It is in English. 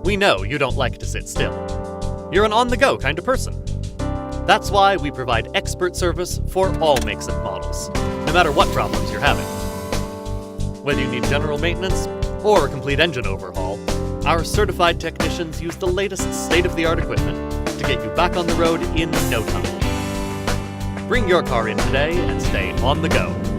We know you don't like to sit still. You're an on-the-go kind of person. That's why we provide expert service for all makes and models, no matter what problems you're having. Whether you need general maintenance or a complete engine overhaul, our certified technicians use the latest state-of-the-art equipment to get you back on the road in no time. Bring your car in today and stay on the go.